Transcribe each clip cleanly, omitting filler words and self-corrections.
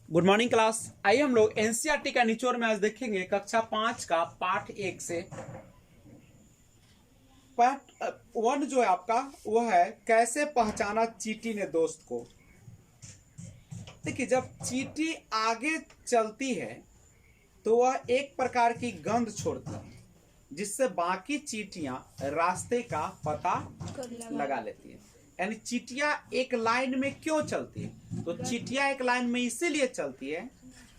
Good morning class. आइए हम लोग एनसीईआरटी का निचोड़ में आज देखेंगे कक्षा 5 का पाठ 1 से। पार्ट 1 जो है आपका वो है कैसे पहचाना चींटी ने दोस्त को। देखिए, जब चींटी आगे चलती है तो वह एक प्रकार की गंध छोड़ती है जिससे बाकी चींटियां रास्ते का पता लगा लेती है। यानी चींटियां एक लाइन में क्यों चलती है? तो चींटियां एक लाइन में इसीलिए चलती है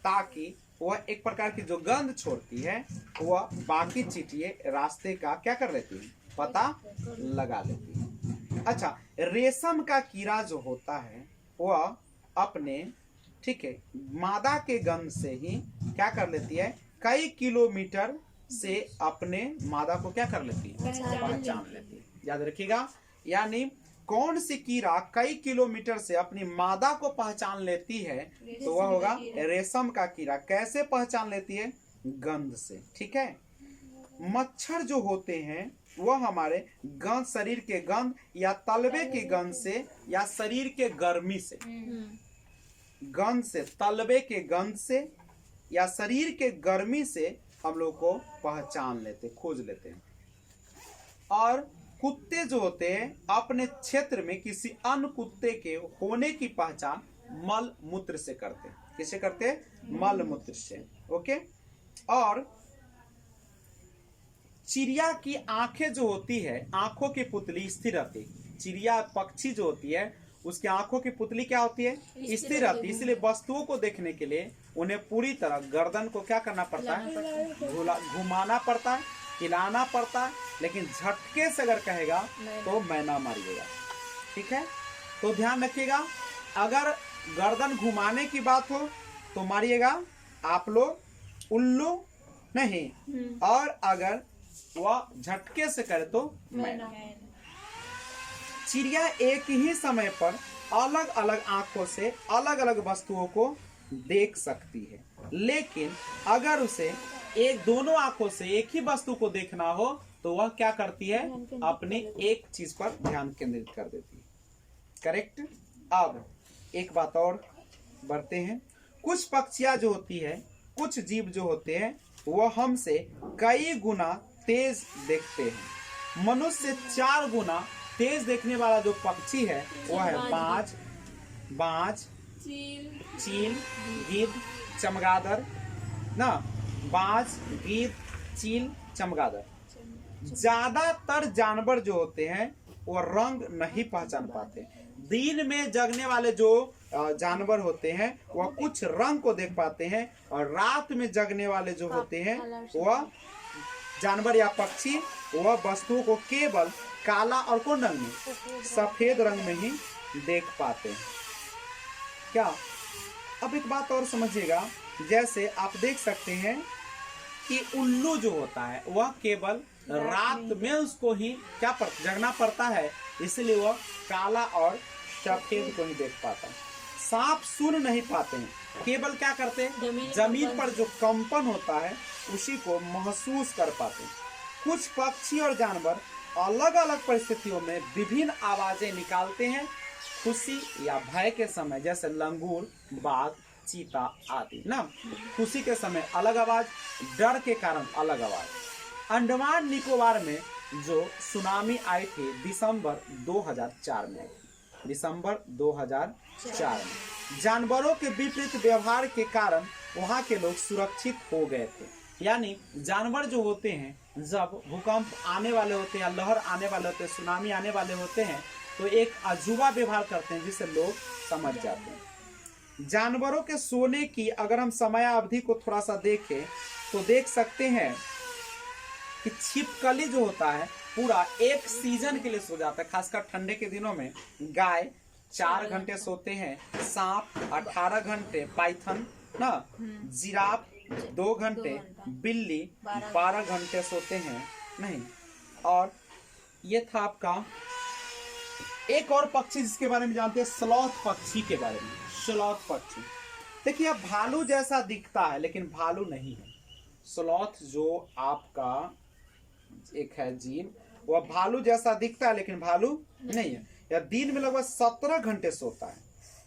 ताकि वह एक प्रकार की जो गंध छोड़ती है वह बाकी चींटियां रास्ते का क्या कर लेती है, पता लगा लेती है। अच्छा, रेशम का कीड़ा जो होता है वह अपने ठीक है मादा के गंध से ही क्या कर लेती है, कई किलोमीटर से अपने मादा को क्या कर लेती है, पहचान लेती है। याद रखिएगा, यानी कौन सी कीड़ा कई किलोमीटर से अपनी मादा को पहचान लेती है तो वह होगा रेशम का कीड़ा। कैसे पहचान लेती है? गंध से। ठीक है। मच्छर जो होते हैं वह हमारे गंध, शरीर के गंध या तलबे के गंध से या शरीर के गर्मी से, गंध से, तलबे के गंध से या शरीर के गर्मी से हम लोग को पहचान लेते, खोज लेते हैं। और कुत्ते जो होते हैं अपने क्षेत्र में किसी अन्य कुत्ते के होने की पहचान मल मूत्र से करते हैं। किसे करते हैं? मल मूत्र से। ओके। और चिड़िया की आंखें जो होती है, आंखों की पुतली स्थिर रहती है। चिड़िया पक्षी जो होती है उसकी आंखों की पुतली क्या होती है? स्थिर रहती है। इसलिए वस्तुओं को देखने के लिए उन्हें पूरी तरह गर्दन को क्या करना पड़ता है, घुमाना पड़ता है, हिलाना पड़ता है। लेकिन झटके से अगर कहेगा तो मैना मारिएगा। ठीक है, तो ध्यान रखिएगा, अगर गर्दन घुमाने की बात हो तो मारिएगा आप लोग उल्लू नहीं, और अगर वह झटके से करे तो मैना। चिड़िया एक ही समय पर अलग अलग आंखों से अलग अलग वस्तुओं को देख सकती है, लेकिन अगर उसे दोनों आंखों से एक ही वस्तु को देखना हो तो वह क्या करती है? अपनी एक चीज पर ध्यान केंद्रित कर देती है। करेक्ट। अब एक बात और बढ़ते हैं। कुछ पक्षियां जो होती है, कुछ जीव जो होते हैं वह हमसे कई गुना तेज देखते हैं। मनुष्य से 4 गुना तेज देखने वाला जो पक्षी है वह है बाज, चील, गिद्ध, चमगादड़ ना। बाज, गिद्ध, चील, चमगादड़। ज्यादातर जानवर जो होते हैं वो रंग नहीं पहचान पाते। दिन में जगने वाले जो जानवर होते हैं वह कुछ रंग को देख पाते हैं, और रात में जगने वाले जो होते हैं वह जानवर या पक्षी वह वस्तुओं को केवल काला और कौन रंग में, सफेद रंग में ही देख पाते हैं। क्या? अब एक बात और समझिएगा, जैसे आप देख सकते हैं कि उल्लू जो होता है वह केवल रात में उसको ही क्या जगना पड़ता है, इसलिए वह काला और सफेद को ही देख पाता है। सांप सुन नहीं पाते हैं, केवल क्या करते हैं? जमीन पर जो कंपन होता है उसी को महसूस कर पाते हैं। कुछ पक्षी और जानवर अलग अलग परिस्थितियों में विभिन्न आवाजें निकालते हैं, खुशी या भय के समय, जैसे लंगूर, बाघ, चीता आदि ना। खुशी के समय अलग आवाज, डर के कारण अलग आवाज। अंडमान निकोबार में जो सुनामी आई थी दिसंबर 2004 में, दिसंबर 2004 में जानवरों के विपरीत व्यवहार के कारण वहां के लोग सुरक्षित हो गए थे। यानी जानवर जो होते हैं जब भूकंप आने वाले होते हैं या लहर आने वाले होते हैं, सुनामी आने वाले होते हैं, तो एक अजूबा व्यवहार करते हैं जिससे लोग समझ जाते हैं। जानवरों के सोने की अगर हम समयावधि को थोड़ा सा देखें तो देख सकते हैं कि छिपकली जो होता है पूरा एक सीजन के लिए सो जाता है। खासकर ठंडे के दिनों में गाय 4 घंटे सोते हैं, सांप 18 घंटे, पाइथन ना, जिराफ 2 घंटे, बिल्ली 12 घंटे सोते हैं नहीं। और ये था आपका एक और पक्षी जिसके बारे में जानते हैं, स्लॉथ पक्षी के बारे में। स्लॉथ पक्षी देखिए, अब भालू जैसा दिखता है लेकिन भालू नहीं है। स्लॉथ जो आपका एक है जीव, वह भालू जैसा दिखता है लेकिन भालू नहीं है। यह दिन में लगभग 17 घंटे सोता है,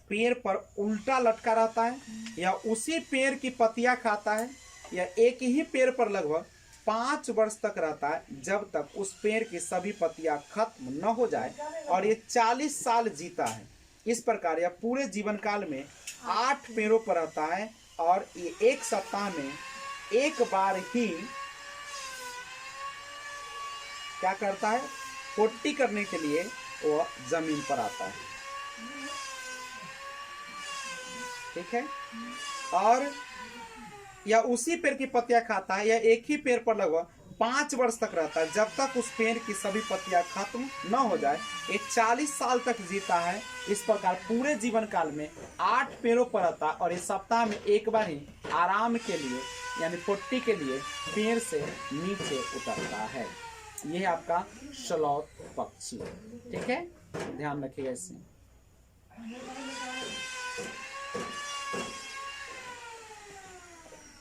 पेड़ पर उल्टा लटका रहता है या उसी पेड़ की पत्तियां खाता है या एक ही पेड़ पर लगभग 5 वर्ष तक रहता है जब तक उस पेड़ की सभी पत्तियां खत्म न हो जाए और ये 40 साल जीता है। इस प्रकार यह पूरे जीवन काल में 8 पेड़ों पर रहता है और ये एक सप्ताह में एक बार ही क्या करता है, पोटी करने के लिए वह जमीन पर आता है। ठीक है, और या उसी पेड़ की पत्तियां खाता है या एक ही पेड़ पर लगभग 5 वर्ष तक रहता है जब तक उस पेड़ की सभी पत्तियां खत्म न हो जाए। ये 40 साल तक जीता है। इस प्रकार पूरे जीवन काल में 8 पेड़ों पर रहता है और इस सप्ताह में एक बार ही आराम के लिए यानी पोटी के लिए पेड़ से नीचे उतरता है। यह है आपका स्लॉथ पक्षी। ठीक है, ध्यान रखिएगा इससे।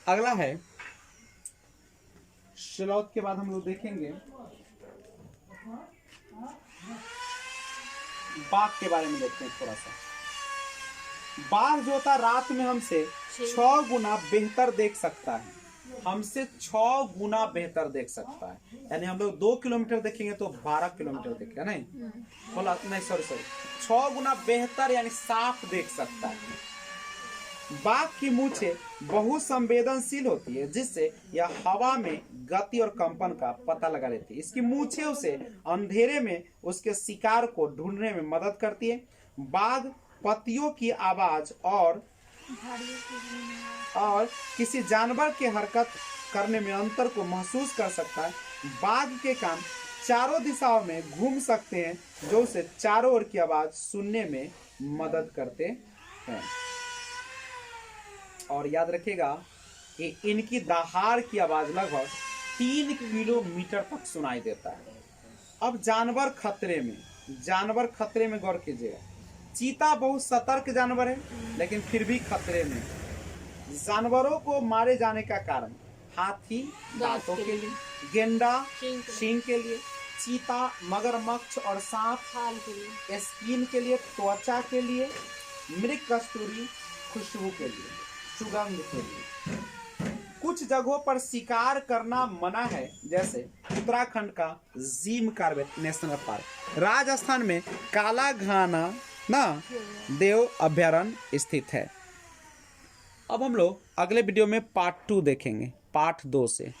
अगला है स्लॉथ के बाद हम लोग देखेंगे बाघ के बारे में। देखते हैं थोड़ा सा। बाघ जो होता है रात में हमसे 6 गुना बेहतर देख सकता है। हमसे 6 गुना बेहतर देख सकता है। यानी हम लोग 2 किलोमीटर देखेंगे तो 12 किलोमीटर देखेगा, नहीं बोला नहीं, सॉरी 6 गुना बेहतर यानी साफ देख सकता है। बाघ की मूछें बहुत संवेदनशील होती है जिससे यह हवा में गति और कंपन का पता लगा लेती है। इसकी मूछें उसे अंधेरे में उसके शिकार को ढूंढने में मदद करती है। बाघ पत्तियों की आवाज और किसी जानवर के हरकत करने में अंतर को महसूस कर सकता है। बाघ के कान चारों दिशाओं में घूम सकते हैं जो उसे चारों ओर की आवाज सुनने में मदद करते हैं। और याद रखिएगा कि इनकी दहाड़ की आवाज लगभग 3 किलोमीटर तक सुनाई देता है। अब जानवर खतरे में गौर कीजिएगा। चीता बहुत सतर्क जानवर है लेकिन फिर भी खतरे में। जानवरों को मारे जाने का कारण हाथी दांतों के लिए, गेंडा सींग के लिए, चीता मगरमच्छ और सांप स्किन के लिए, त्वचा के लिए, मृग कस्तूरी खुशबू के लिए, सुगंध के लिए। कुछ जगहों पर शिकार करना मना है जैसे उत्तराखंड का Jim Corbett national park, Rajasthan में काला घाना देव अभयारण्य स्थित है। अब हम लोग अगले वीडियो में पार्ट 2 देखेंगे, पार्ट 2 से।